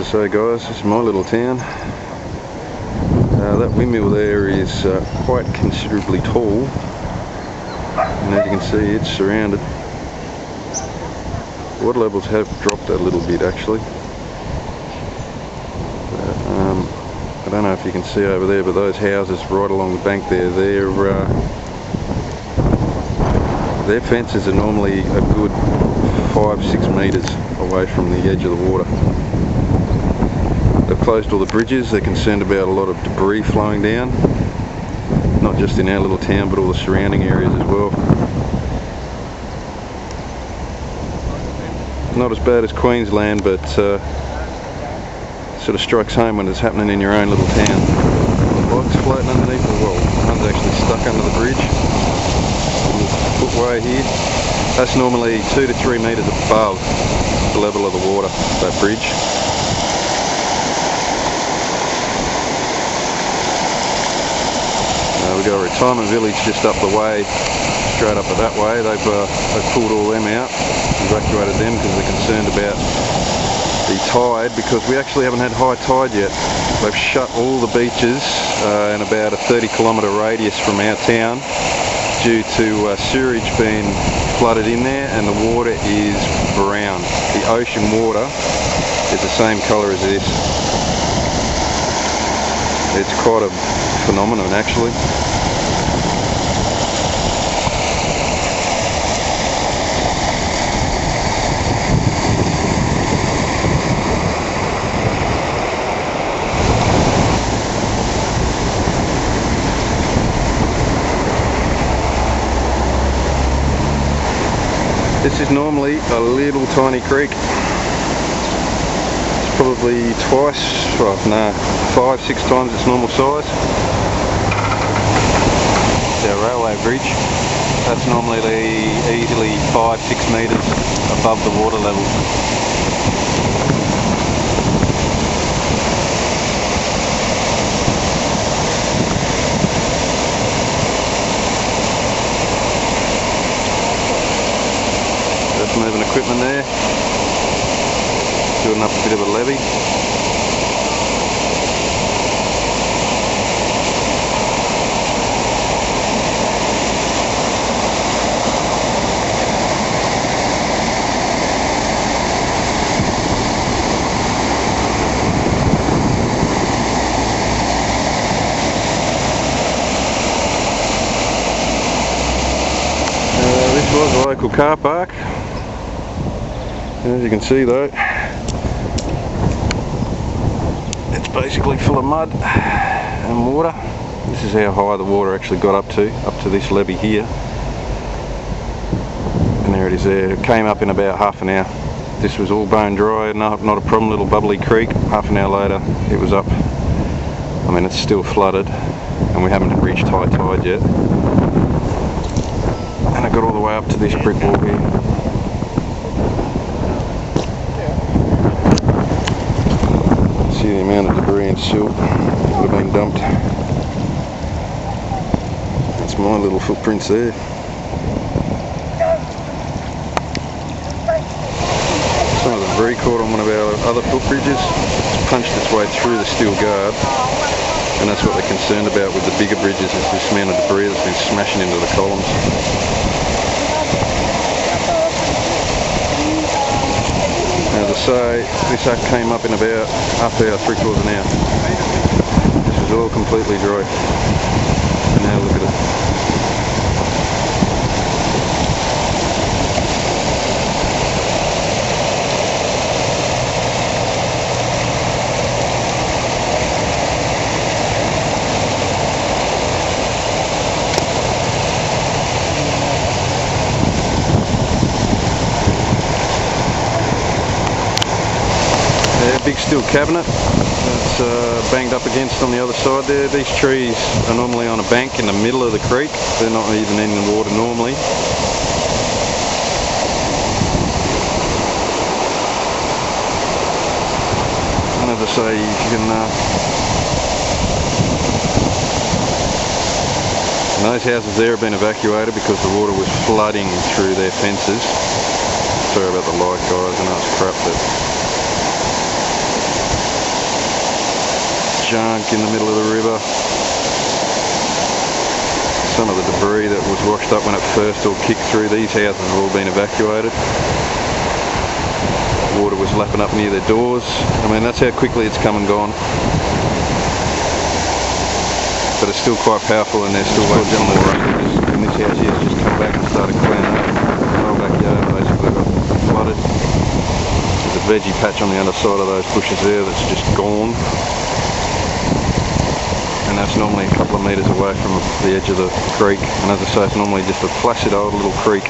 say, guys, this is my little town. That windmill there is quite considerably tall, and as you can see, it's surrounded. Water levels have dropped a little bit actually. I don't know if you can see over there, but those houses right along the bank there, their fences are normally a good 5-6 metres away from the edge of the water. They've closed all the bridges. They're concerned about a lot of debris flowing down, not just in our little town but all the surrounding areas as well. Not as bad as Queensland, but sort of strikes home when it's happening in your own little town. The bike's floating underneath, well, one's actually stuck under the bridge. Footway here. That's normally 2 to 3 metres above the level of the water, that bridge. We've got a retirement village just up the way, straight up that way. They've pulled all them out, evacuated them because they're concerned about the tide, because we actually haven't had high tide yet. They've shut all the beaches in about a 30-kilometre radius from our town due to sewerage being flooded in there, and the water is brown. The ocean water is the same colour as this. It's quite a phenomenon actually. This is normally a little tiny creek. It's probably twice, well no, 5-6 times its normal size. It's our railway bridge. That's normally easily 5-6 metres above the water level. Moving equipment there, building up a bit of a levee. This was a local car park. As you can see though, it's basically full of mud and water. This is how high the water actually got up to this levee here. And there it is there. It came up in about half an hour. This was all bone dry, not a problem, little bubbly creek. Half an hour later it was up. I mean, it's still flooded and we haven't reached high tide yet. And it got all the way up to this brick wall here. See the amount of debris and silt that have been dumped. That's my little footprints there. Some of the debris caught on one of our other footbridges. It's punched its way through the steel guard, and that's what they're concerned about with the bigger bridges, is this amount of debris that's been smashing into the columns. As I say, this came up in about half hour, 3/4 an hour. This is all completely dry. And now look at it. Big steel cabinet that's banged up against on the other side there. These trees are normally on a bank in the middle of the creek. They're not even in the water normally. And as I say, you can and those houses there have been evacuated because the water was flooding through their fences. Sorry about the light, guys, I know it's crap, but junk in the middle of the river. Some of the debris that was washed up when it first all kicked through. These houses have all been evacuated. Water was lapping up near their doors. I mean, that's how quickly it's come and gone. But it's still quite powerful, and there's still one gentleman in this house here has just come back and started cleaning up. The whole backyard basically got flooded. There's a veggie patch on the underside of those bushes there that's just gone. And that's normally a couple of metres away from the edge of the creek. And as I say, it's normally just a placid old little creek.